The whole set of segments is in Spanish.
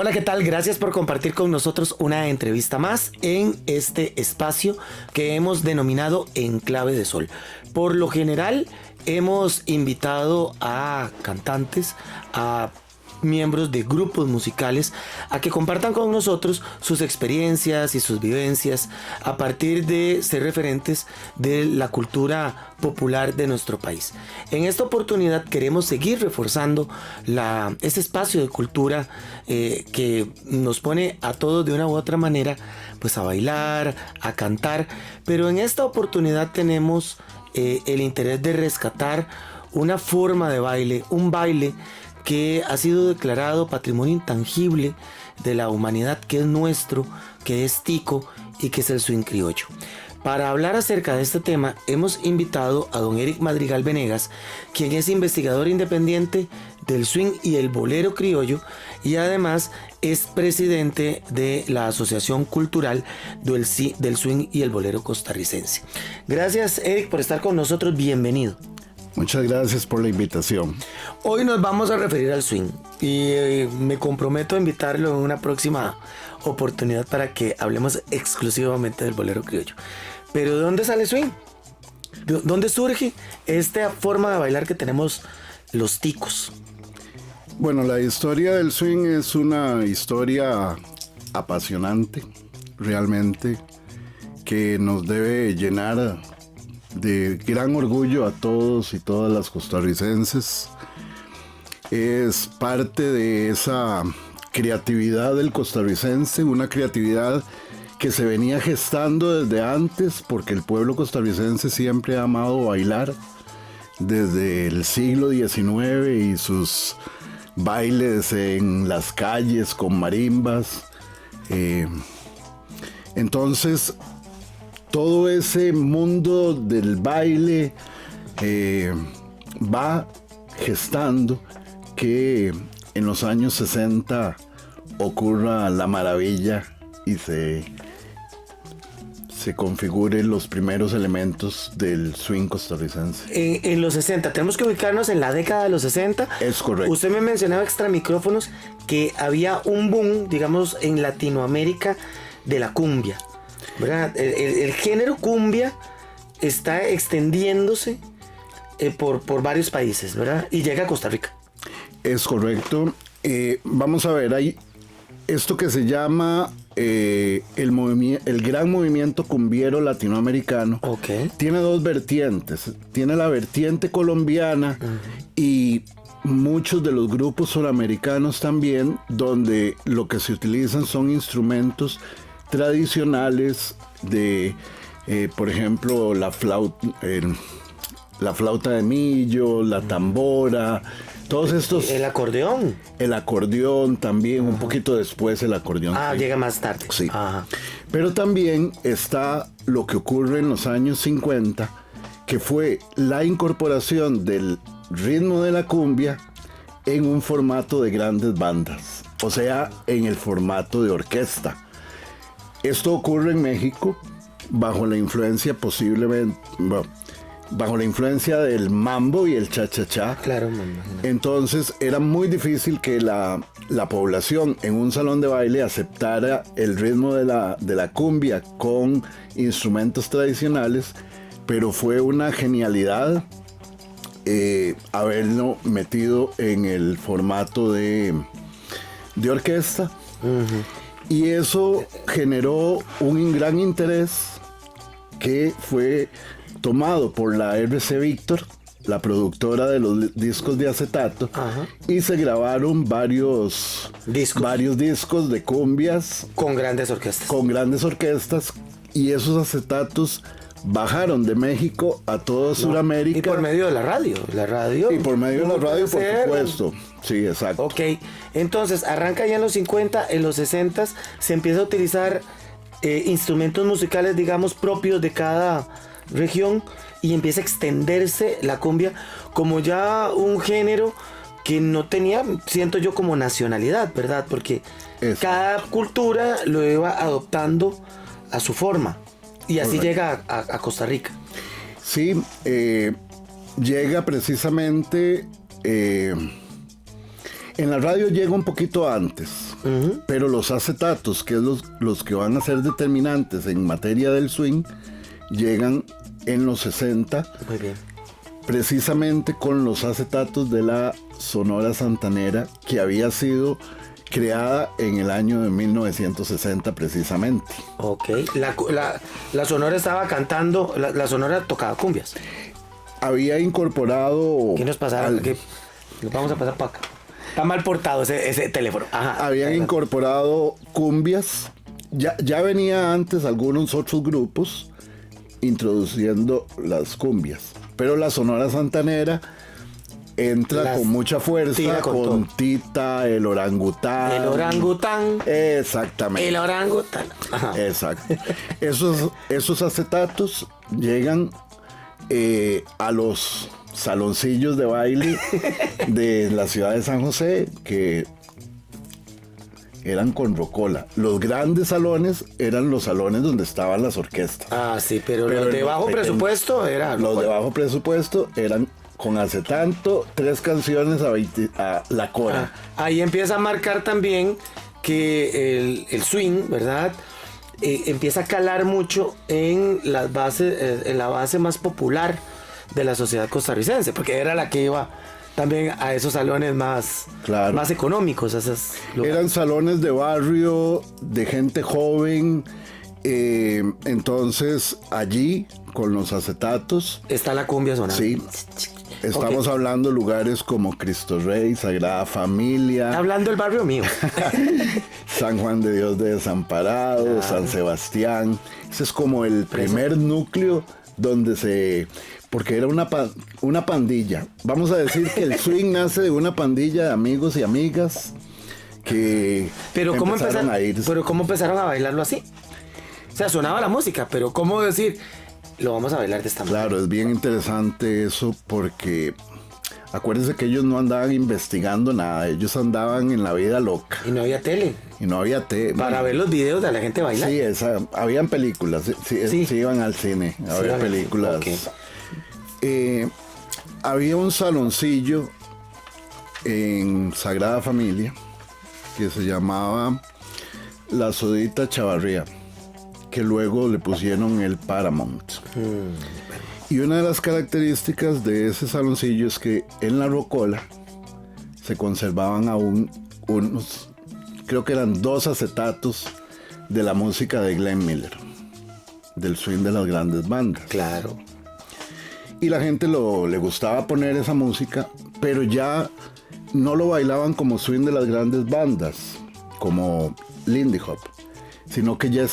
Hola, ¿qué tal? Gracias por compartir con nosotros una entrevista más en este espacio que hemos denominado En Clave de Sol. Por lo general, hemos invitado a cantantes, a miembros de grupos musicales a que compartan con nosotros sus experiencias y sus vivencias a partir de ser referentes de la cultura popular de nuestro país. En esta oportunidad queremos seguir reforzando este espacio de cultura que nos pone a todos de una u otra manera pues a bailar, a cantar, pero en esta oportunidad tenemos el interés de rescatar una forma de baile, un baile que ha sido declarado patrimonio intangible de la humanidad, que es nuestro, que es tico y que es el swing criollo. Para hablar acerca de este tema hemos invitado a don Eric Madrigal Venegas, quien es investigador independiente del swing y el bolero criollo y además es presidente de la Asociación Cultural del Swing y el Bolero Costarricense. Gracias, Eric, por estar con nosotros. Bienvenido. Muchas gracias por la invitación. Hoy nos vamos a referir al swing y me comprometo a invitarlo en una próxima oportunidad para que hablemos exclusivamente del bolero criollo. Pero ¿de dónde sale el swing? ¿De dónde surge esta forma de bailar que tenemos los ticos? Bueno, la historia del swing es una historia apasionante, realmente, que nos debe llenar de gran orgullo a todos y todas las costarricenses. Es parte de esa creatividad del costarricense, una creatividad que se venía gestando desde antes, porque el pueblo costarricense siempre ha amado bailar desde el siglo XIX y sus bailes en las calles con marimbas. Entonces, todo ese mundo del baile va gestando que en los años 60 ocurra la maravilla y se configuren los primeros elementos del swing costarricense. En los 60, tenemos que ubicarnos en la década de los 60. Es correcto. Usted me mencionaba extra micrófonos que había un boom, digamos, en Latinoamérica de la cumbia, ¿verdad? El género cumbia está extendiéndose por varios países, ¿verdad? Y llega a Costa Rica. Es correcto. Vamos a ver, hay esto que se llama el gran movimiento cumbiero latinoamericano. Okay. Tiene dos vertientes. Tiene la vertiente colombiana y muchos de los grupos suramericanos también, donde lo que se utilizan son instrumentos tradicionales de, por ejemplo, la flauta de millo, la tambora, todos estos... El acordeón. El acordeón también, un poquito después el acordeón. Llega más tarde. Sí. Ajá. Pero también está lo que ocurre en los años 50, que fue la incorporación del ritmo de la cumbia en un formato de grandes bandas, o sea, en el formato de orquesta. Esto ocurre en México bajo la influencia bajo la influencia del mambo y el cha-cha-cha. Claro, me imagino. Entonces era muy difícil que la población en un salón de baile aceptara el ritmo de la cumbia con instrumentos tradicionales, pero fue una genialidad haberlo metido en el formato de orquesta. Uh-huh. Y eso generó un gran interés que fue tomado por la RC Víctor, la productora de los discos de acetato. Ajá. Y se grabaron varios discos de cumbias con grandes orquestas. Y esos acetatos bajaron de México a toda Sudamérica. Y por medio de la radio. Y por medio de la radio, por supuesto. Sí, exacto. Ok, entonces arranca ya en los 50, en los 60 se empieza a utilizar instrumentos musicales, digamos, propios de cada región y empieza a extenderse la cumbia como ya un género que no tenía, siento yo, como nacionalidad, ¿verdad? Porque cada cultura lo iba adoptando a su forma y así llega a Costa Rica. Sí, llega precisamente En la radio llega un poquito antes, pero los acetatos, que es los que van a ser determinantes en materia del swing, llegan en los 60. Muy bien. Precisamente con los acetatos de la Sonora Santanera, que había sido creada en el año de 1960 precisamente. Ok. La Sonora estaba cantando, la Sonora tocaba cumbias. Había incorporado... ¿Qué nos pasaba? Nos vamos a pasar para acá. Está mal portado ese teléfono. Ajá. Habían incorporado cumbias. Ya venía antes algunos otros grupos introduciendo las cumbias. Pero la Sonora Santanera entra con mucha fuerza, con Tita, el orangután. El orangután. Exactamente. El orangután. Ajá. Exacto. Esos acetatos llegan a los saloncillos de baile de la ciudad de San José, que eran con rocola. Los grandes salones eran los salones donde estaban las orquestas. Ah, sí, pero los de bajo presupuesto eran... Los de bajo presupuesto eran con acetato, 3 canciones a la cora. Ahí empieza a marcar también que el swing, ¿verdad? Empieza a calar mucho en las bases, en la base más popular de la sociedad costarricense, porque era la que iba también a esos salones más económicos. Eran salones de barrio, de gente joven. Entonces allí, con los acetatos, está la cumbia sonando. Sí. Estamos hablando de lugares como Cristo Rey, Sagrada Familia. Está hablando del barrio mío. San Juan de Dios de Desamparado, San Sebastián. Ese es como el primer núcleo donde porque era una pandilla. Vamos a decir que el swing nace de una pandilla de amigos y amigas que empezaron a irse. Pero ¿cómo empezaron a bailarlo así? O sea, sonaba la música, pero ¿cómo decir? Lo vamos a bailar de esta manera. Claro, es bien interesante eso porque acuérdense que ellos no andaban investigando nada, ellos andaban en la vida loca. Y no había tele. Para ver los videos de la gente bailar. Sí, habían películas, sí iban al cine, había películas. Okay. Había un saloncillo en Sagrada Familia que se llamaba La Sodita Chavarría, que luego le pusieron el Paramount. Y una de las características de ese saloncillo es que en la rocola se conservaban aún unos, creo que eran 2 acetatos de la música de Glenn Miller, del swing de las grandes bandas. Claro. Y la gente le gustaba poner esa música, pero ya no lo bailaban como swing de las grandes bandas, como Lindy Hop, sino que ya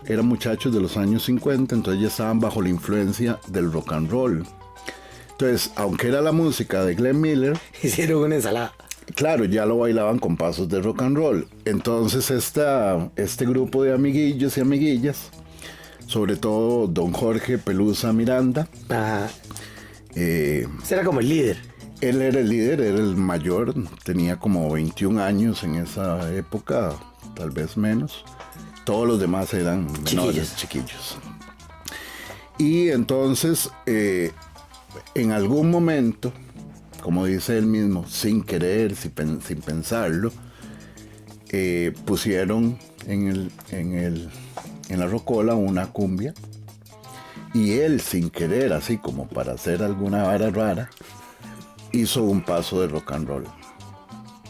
eran muchachos de los años 50, entonces ya estaban bajo la influencia del rock and roll. Entonces, aunque era la música de Glenn Miller, hicieron una ensalada. Claro, ya lo bailaban con pasos de rock and roll. Entonces este grupo de amiguillos y amiguillas, sobre todo don Jorge Pelusa Miranda. Ajá. Era como el líder. Él era el líder, era el mayor, tenía como 21 años en esa época, tal vez menos. Todos los demás eran menores, chiquillos. Y entonces, en algún momento, como dice él mismo, sin querer, sin pensarlo, pusieron en la rocola una cumbia. Y él, sin querer, así como para hacer alguna vara rara, hizo un paso de rock and roll.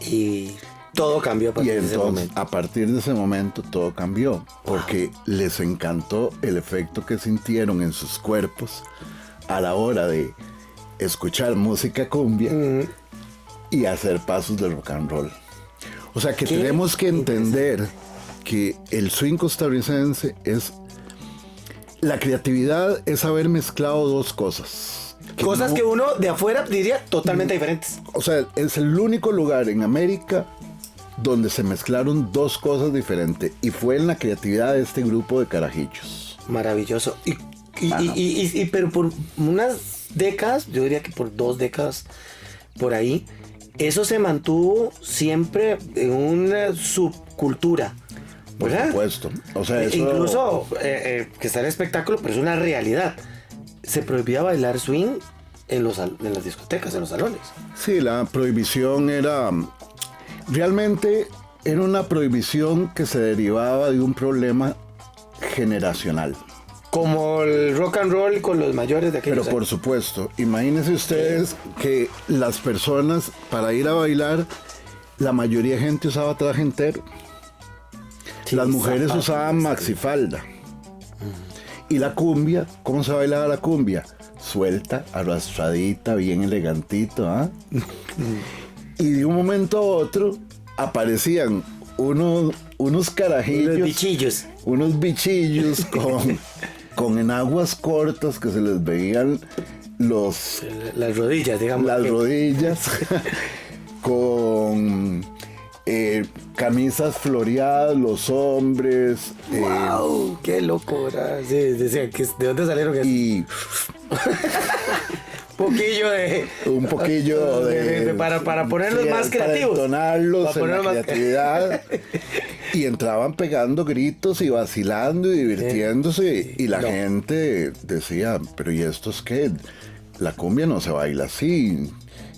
Y todo cambió a partir de ese momento. A partir de ese momento todo cambió, porque les encantó el efecto que sintieron en sus cuerpos a la hora de escuchar música cumbia y hacer pasos de rock and roll. O sea que tenemos que entender que el swing costarricense es... La creatividad es haber mezclado 2 cosas. Cosas que uno de afuera diría totalmente diferentes. O sea, es el único lugar en América donde se mezclaron 2 cosas diferentes. Y fue en la creatividad de este grupo de carajillos. Maravilloso. Pero por unas décadas, yo diría que por 2 décadas, por ahí, eso se mantuvo siempre en una subcultura. Por supuesto. O sea, eso... Incluso que está el espectáculo, pero es una realidad. Se prohibía bailar swing en las discotecas, en los salones. Sí, la prohibición era realmente era una prohibición que se derivaba de un problema generacional. Como el rock and roll con los mayores de aquellos Pero por años. supuesto, imagínense ustedes que las personas para ir a bailar, la mayoría de gente usaba traje entero. Sí, Las mujeres zapatos, usaban maxifalda. Y la cumbia, ¿cómo se bailaba la cumbia? Suelta, arrastradita, bien elegantito, ¿ah? Y de un momento a otro aparecían unos carajillos, Los bichillos. con enaguas cortas que se les veían Las rodillas, digamos. las rodillas, con camisas floreadas, los hombres. ¡Wow! ¡Qué locura! Sí, decían, ¿de dónde salieron? Y un poquillo de para ponerlos más creativos. Para entonarlos Para en la ponerlos más creatividad. Y entraban pegando gritos y vacilando y divirtiéndose. Y la gente decía, pero ¿y esto es qué? La cumbia no se baila así.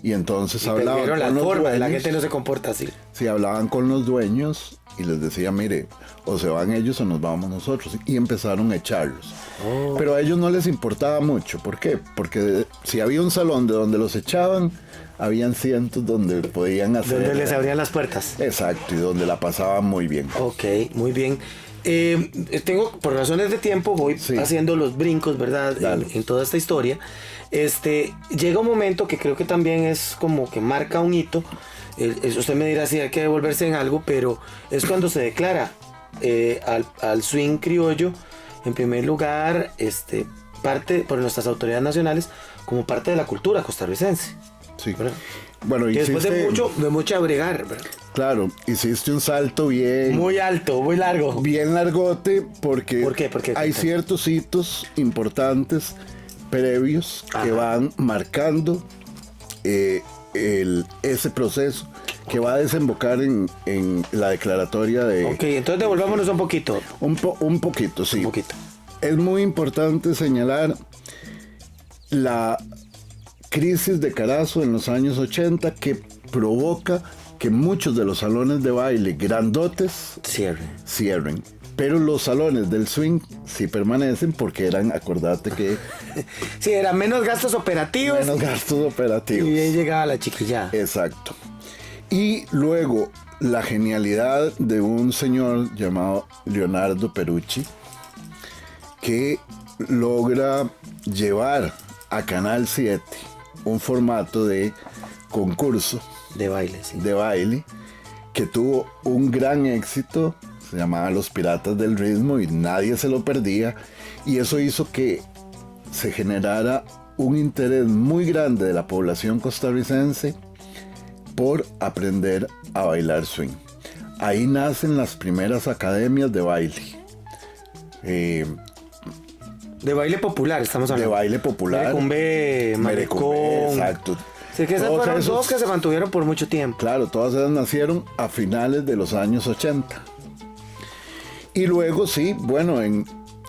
Y entonces hablaban con los dueños. La gente no se comporta así. Sí, hablaban con los dueños y les decía, mire, o se van ellos o nos vamos nosotros. Y empezaron a echarlos. Pero a ellos no les importaba mucho. ¿Por qué? Porque si había un salón de donde los echaban, habían cientos donde podían hacer... Donde les abrían las puertas. Exacto, y donde la pasaban muy bien. Ok, muy bien. Tengo, por razones de tiempo, voy haciendo los brincos, ¿verdad? En toda esta historia. Llega un momento que creo que también es como que marca un hito. Usted me dirá si hay que devolverse en algo, pero es cuando se declara al swing criollo, en primer lugar, parte por nuestras autoridades nacionales, como parte de la cultura costarricense. Sí. ¿Verdad? Bueno, que después de mucho bregar, ¿verdad? Claro, hiciste un salto bien... Muy alto, muy largo. Bien largote, porque ¿Por qué? hay ciertos hitos importantes previos que van marcando ese proceso que va a desembocar en la declaratoria de... Ok, entonces devolvámonos un poquito. Un poquito, sí. Un poquito. Es muy importante señalar la crisis de Carazo en los años 80 que provoca que muchos de los salones de baile grandotes cierren. Pero los salones del swing sí permanecen porque eran, acordate que... Sí, eran menos gastos operativos. Menos gastos operativos. Y ahí llegaba la chiquillada. Exacto. Y luego la genialidad de un señor llamado Leonardo Perucci que logra llevar a Canal 7 un formato de concurso de baile, sí. De baile que tuvo un gran éxito, se llamaba Los Piratas del Ritmo y nadie se lo perdía, y eso hizo que se generara un interés muy grande de la población costarricense por aprender a bailar swing. Ahí nacen las primeras academias de baile. De baile popular, estamos hablando. De baile popular. Merecumbe, Malecón. Exacto. Sí, que esas fueron dos que se mantuvieron por mucho tiempo. Claro, todas ellas nacieron a finales de los años 80. Y luego sí, bueno, en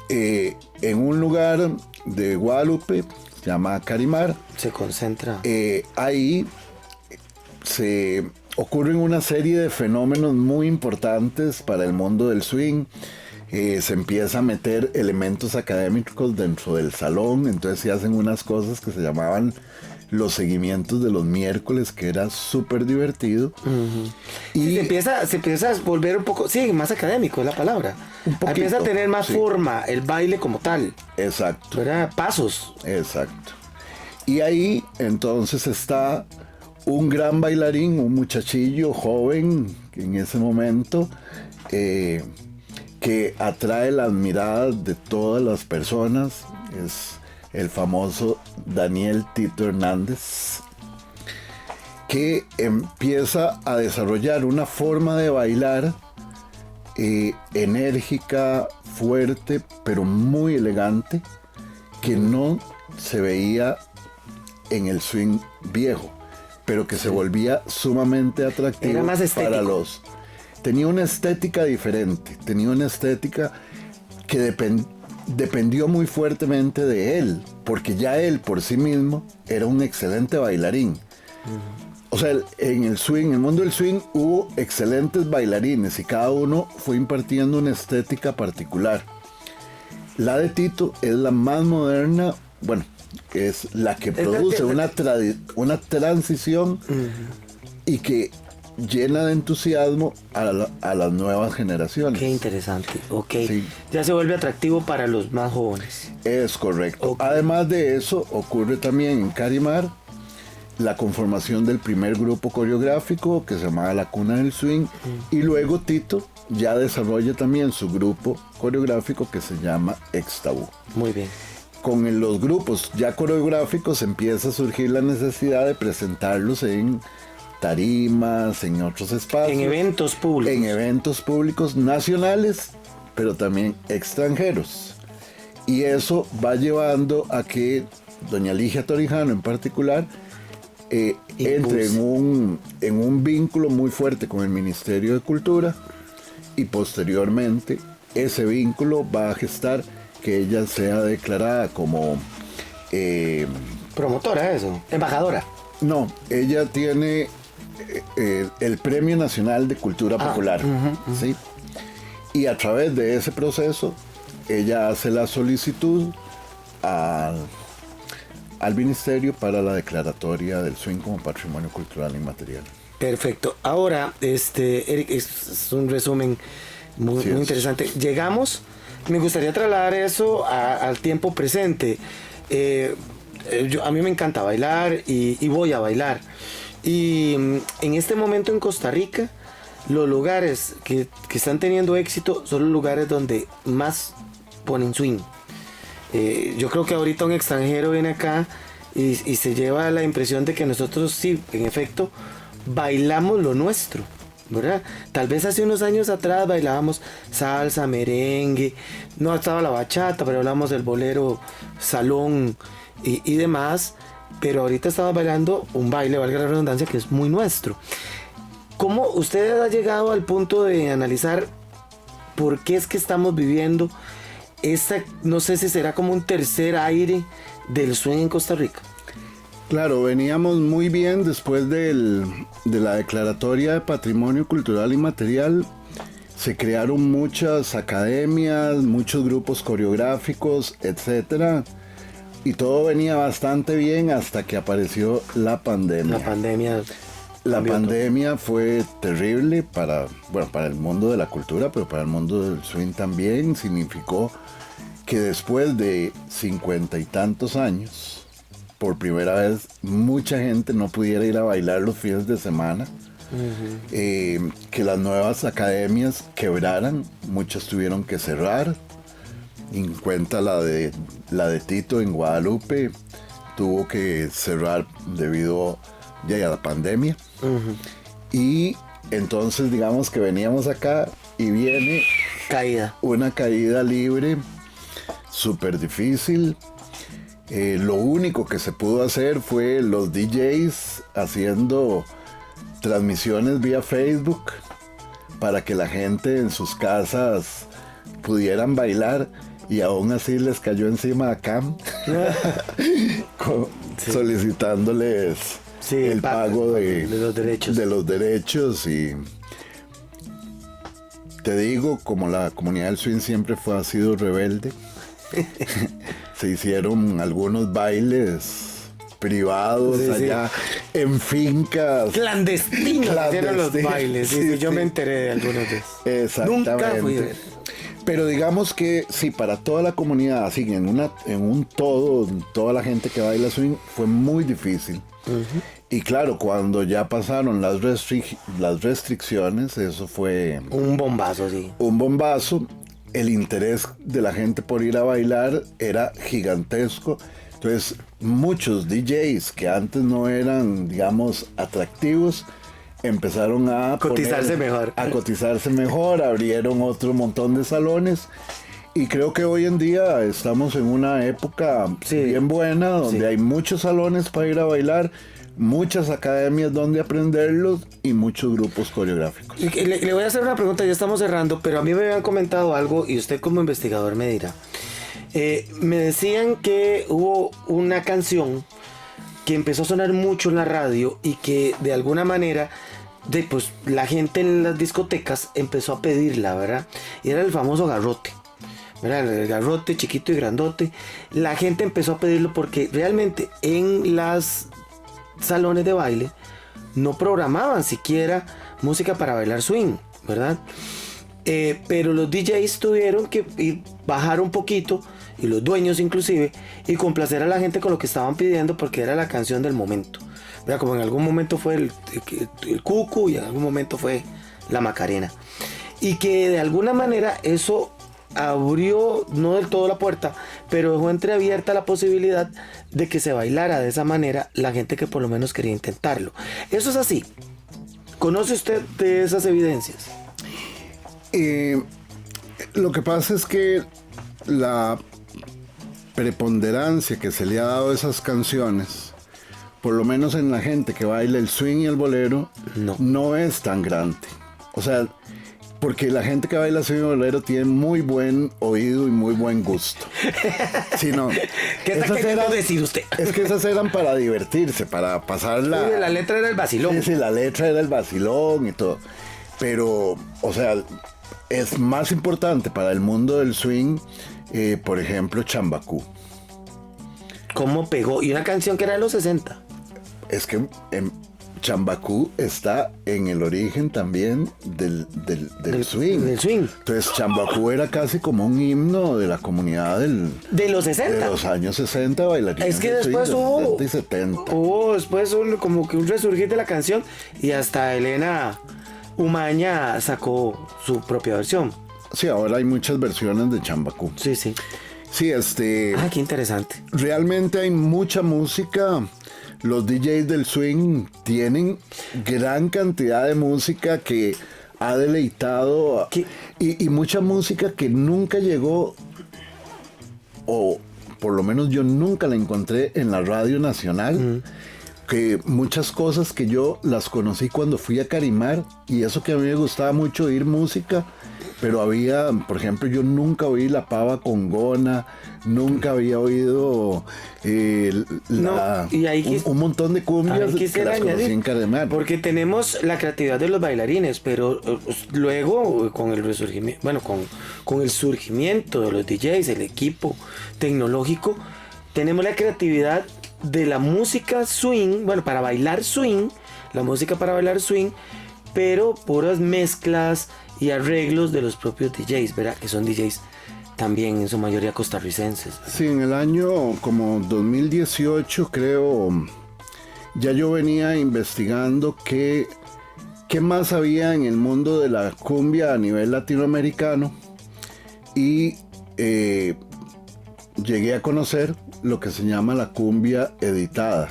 un lugar de Guadalupe, se llama Carimar. Se concentra. Ahí se ocurren una serie de fenómenos muy importantes para el mundo del swing. Se empieza a meter elementos académicos dentro del salón, entonces se hacen unas cosas que se llamaban los seguimientos de los miércoles, que era súper divertido. Y se empieza a volver un poco, sí, más académico es la palabra. Un poquito, empieza a tener más forma el baile como tal. Exacto. ¿Verdad? Pasos. Exacto. Y ahí entonces está un gran bailarín, un muchachillo joven en ese momento, que atrae las miradas de todas las personas. Es el famoso Daniel Tito Hernández, que empieza a desarrollar una forma de bailar enérgica, fuerte, pero muy elegante, que no se veía en el swing viejo, pero que se volvía sumamente atractivo. Era más estético. Para los... Tenía una estética diferente, tenía una estética que dependió muy fuertemente de él, porque ya él por sí mismo era un excelente bailarín. O sea, en el mundo del swing hubo excelentes bailarines y cada uno fue impartiendo una estética particular. La de Tito es la más moderna, bueno, es la que produce una transición y que llena de entusiasmo a las nuevas generaciones. Qué interesante, ok. Sí. Ya se vuelve atractivo para los más jóvenes. Es correcto. Okay. Además de eso, ocurre también en Carimar la conformación del primer grupo coreográfico que se llamaba La Cuna del Swing, y luego Tito ya desarrolla también su grupo coreográfico que se llama Ex-Tabú. Muy bien. Con los grupos ya coreográficos empieza a surgir la necesidad de presentarlos en tarimas, en otros espacios. En eventos públicos. En eventos públicos nacionales, pero también extranjeros. Y eso va llevando a que doña Ligia Torijano en particular entre en un vínculo muy fuerte con el Ministerio de Cultura, y posteriormente ese vínculo va a gestar que ella sea declarada como... promotora, eso, embajadora. No, ella tiene el Premio Nacional de Cultura Popular, ¿sí? Y a través de ese proceso, ella hace la solicitud al Ministerio para la declaratoria del swing como patrimonio cultural inmaterial. Perfecto. Ahora, Eric, es un resumen muy interesante. Llegamos, me gustaría trasladar eso al tiempo presente. A mí me encanta bailar y voy a bailar. Y en este momento en Costa Rica, los lugares que están teniendo éxito son los lugares donde más ponen swing. Yo creo que ahorita un extranjero viene acá y se lleva la impresión de que nosotros sí, en efecto, bailamos lo nuestro, ¿verdad? Tal vez hace unos años atrás bailábamos salsa, merengue, no estaba la bachata, pero hablamos del bolero, salón y demás, pero ahorita estamos bailando un baile, valga la redundancia, que es muy nuestro. ¿Cómo usted ha llegado al punto de analizar por qué es que estamos viviendo no sé si será como un tercer aire del swing en Costa Rica? Claro, veníamos muy bien después de la declaratoria de Patrimonio Cultural Inmaterial. Se crearon muchas academias, muchos grupos coreográficos, etc. Y todo venía bastante bien hasta que apareció la pandemia. La pandemia fue terrible para el mundo de la cultura, pero para el mundo del swing también. Significó que después de 50 y tantos años, por primera vez, mucha gente no pudiera ir a bailar los fines de semana. Que las nuevas academias quebraran, muchas tuvieron que cerrar. En cuenta la de Tito en Guadalupe, tuvo que cerrar debido ya a la pandemia. Y entonces digamos que veníamos acá y viene una caída libre súper difícil. Lo único que se pudo hacer fue los DJs haciendo transmisiones vía Facebook para que la gente en sus casas pudieran bailar, y aún así les cayó encima a CAM solicitándoles el pago de los derechos. Y te digo, como la comunidad del swing siempre ha sido rebelde, se hicieron algunos bailes privados allá en fincas clandestinos eran los bailes. Yo me enteré de algunos de esos. Exactamente. Nunca fui a ver. Pero digamos que sí, para toda la comunidad, así en un todo, toda la gente que baila swing, fue muy difícil. Y claro, cuando ya pasaron las restricciones, eso fue un bombazo, sí. Un bombazo. El interés de la gente por ir a bailar era gigantesco. Entonces, muchos DJs que antes no eran, digamos, atractivos, empezaron a cotizarse mejor, abrieron otro montón de salones, y creo que hoy en día estamos en una época bien buena, donde hay muchos salones para ir a bailar, muchas academias donde aprenderlos y muchos grupos coreográficos. Le voy a hacer una pregunta, ya estamos cerrando, pero a mí me habían comentado algo y usted como investigador me dirá. Me decían que hubo una canción que empezó a sonar mucho en la radio y que de alguna manera pues la gente en las discotecas empezó a pedirla, ¿verdad? Y era el famoso garrote, ¿verdad? El garrote chiquito y grandote. La gente empezó a pedirlo porque realmente en las salones de baile no programaban siquiera música para bailar swing, ¿verdad? Pero los DJs tuvieron que bajar un poquito, y los dueños inclusive, y complacer a la gente con lo que estaban pidiendo, porque era la canción del momento, ¿verdad? Como en algún momento fue el cucu y en algún momento fue la Macarena, y que de alguna manera eso abrió no del todo la puerta, pero dejó entreabierta la posibilidad de que se bailara de esa manera la gente que por lo menos quería intentarlo. Eso es así. ¿Conoce usted de esas evidencias? Lo que pasa es que la preponderancia que se le ha dado a esas canciones, por lo menos en la gente que baila el swing y el bolero, no es tan grande. O sea, porque la gente que baila swing y bolero tiene muy buen oído y muy buen gusto. Sí, no. ¿Qué está queriendo decir usted? Es que esas eran para divertirse, para pasarla. Sí, la letra era el vacilón. Sí, la letra era el vacilón y todo. Pero, o sea, es más importante para el mundo del swing, por ejemplo, Chambacú. ¿Cómo pegó? Y una canción que era de los 60. Es que Chambacú está en el origen también del swing. Del swing. Entonces Chambacú era casi como un himno de la comunidad de los 60. De los años 60, bailarines. Es que después hubo 60 y 70. Hubo después como que un resurgir de la canción, y hasta Elena Umaña sacó su propia versión. Sí, ahora hay muchas versiones de Chambacú. Sí, sí. Sí, qué interesante. Realmente hay mucha música. Los DJs del swing tienen gran cantidad de música que ha deleitado y mucha música que nunca llegó, o por lo menos yo nunca la encontré en la radio nacional. Que muchas cosas que yo las conocí cuando fui a Carimar, y eso que a mí me gustaba mucho oír música, pero había, por ejemplo, yo nunca oí La Pava Congona, nunca había oído un montón de cumbias que las conocí en Carimar. Porque tenemos la creatividad de los bailarines, pero luego con el resurgimiento, bueno, con el surgimiento de los DJs, el equipo tecnológico, tenemos la creatividad de la música swing, bueno, para bailar swing, la música para bailar swing, pero puras mezclas y arreglos de los propios DJs, ¿verdad? Que son DJs también en su mayoría costarricenses, ¿verdad? Sí, en el año como 2018 creo, ya yo venía investigando qué más había en el mundo de la cumbia a nivel latinoamericano, y llegué a conocer lo que se llama la cumbia editada.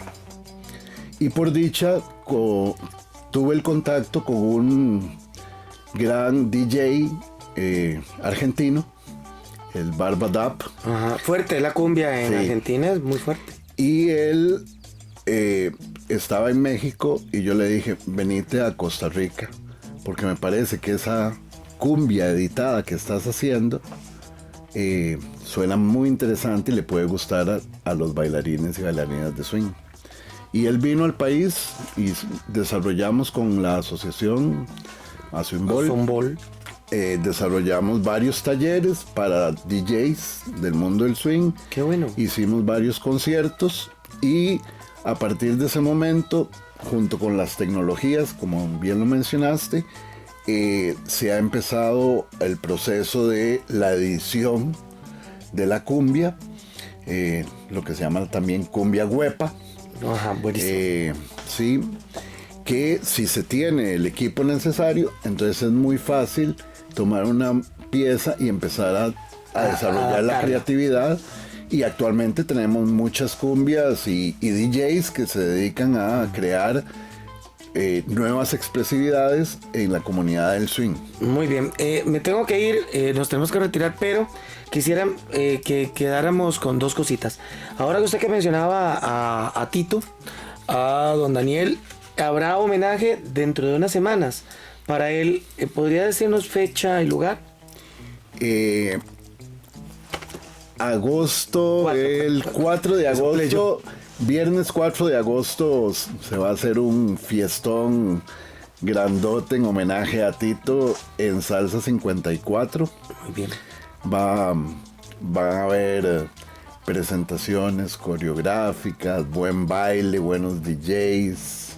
Y por dicha tuve el contacto con un gran DJ argentino, el Barba Dap. Ajá, fuerte la cumbia en Argentina, es muy fuerte. Y él estaba en México, y yo le dije, venite a Costa Rica, porque me parece que esa cumbia editada que estás haciendo suena muy interesante y le puede gustar a los bailarines y bailarinas de swing. Y él vino al país y desarrollamos con la asociación Azumbol, desarrollamos varios talleres para DJs del mundo del swing. Qué bueno. Hicimos varios conciertos, y a partir de ese momento, junto con las tecnologías, como bien lo mencionaste, se ha empezado el proceso de la edición de la cumbia, lo que se llama también cumbia huepa. Ajá, buenísimo. Sí, que si se tiene el equipo necesario, entonces es muy fácil tomar una pieza y empezar a desarrollar la creatividad. Y actualmente tenemos muchas cumbias y DJs que se dedican a crear nuevas expresividades en la comunidad del swing. Muy bien, me tengo que ir, nos tenemos que retirar, pero quisiera que quedáramos con dos cositas. Ahora que usted que mencionaba a Tito, a don Daniel, habrá homenaje dentro de unas semanas para él. ¿Podría decirnos fecha y lugar? Agosto, el 4 de agosto viernes 4 de agosto se va a hacer un fiestón grandote en homenaje a Tito en Salsa 54. Muy bien. Van a haber presentaciones coreográficas, buen baile, buenos DJs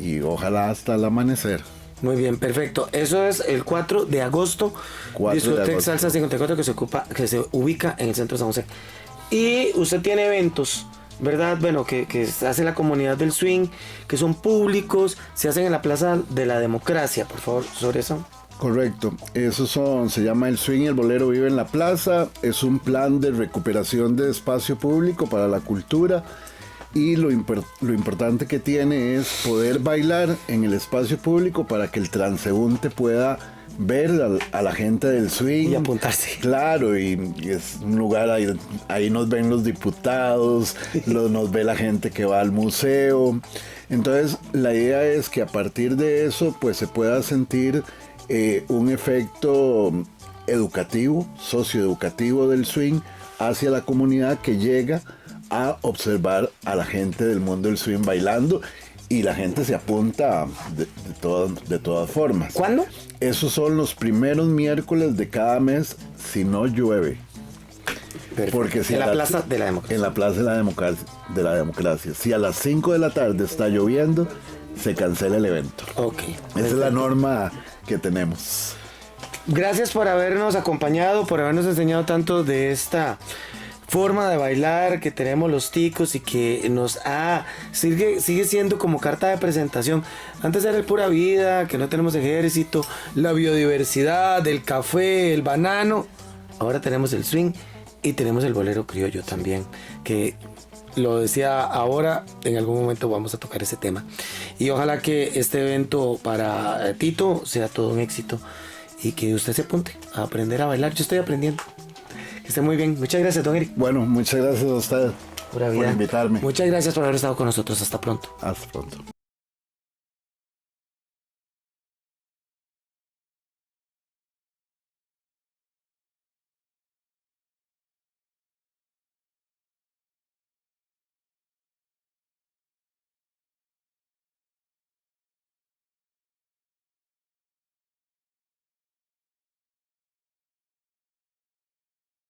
y ojalá hasta el amanecer. Muy bien, perfecto. Eso es el 4 de agosto. 4 de Discoteca agosto. Salsa 54 que se ubica en el centro de San José. Y usted tiene eventos, ¿verdad? Bueno, que se hace en la comunidad del swing, que son públicos, se hacen en la Plaza de la Democracia. Por favor, sobre eso. Correcto, se llama El Swing y el Bolero Vive en la Plaza, es un plan de recuperación de espacio público para la cultura y lo importante que tiene es poder bailar en el espacio público para que el transeúnte pueda ver a la gente del swing. Y apuntarse. Claro, y es un lugar, ahí nos ven los diputados, nos ve la gente que va al museo. Entonces la idea es que a partir de eso pues se pueda sentir un efecto educativo, socioeducativo del swing hacia la comunidad que llega a observar a la gente del mundo del swing bailando y la gente se apunta de todas formas. ¿Cuándo? Esos son los primeros miércoles de cada mes si no llueve. Perfecto. Porque si en la Plaza de la Democracia. En la Plaza de la Democracia. Si a las 5 de la tarde está lloviendo, se cancela el evento. Ok. Esa es la norma que tenemos. Gracias por habernos acompañado, por habernos enseñado tanto de esta forma de bailar que tenemos los ticos y que sigue siendo como carta de presentación. Antes era el pura vida, que no tenemos ejército, la biodiversidad, el café, el banano. Ahora tenemos el swing y tenemos el bolero criollo también, que lo decía ahora, en algún momento vamos a tocar ese tema. Y ojalá que este evento para Tito sea todo un éxito y que usted se apunte a aprender a bailar. Yo estoy aprendiendo. Que esté muy bien. Muchas gracias, don Eric. Bueno, muchas gracias a usted Pura por vida. invitarme. Muchas gracias por haber estado con nosotros. Hasta pronto. Hasta pronto.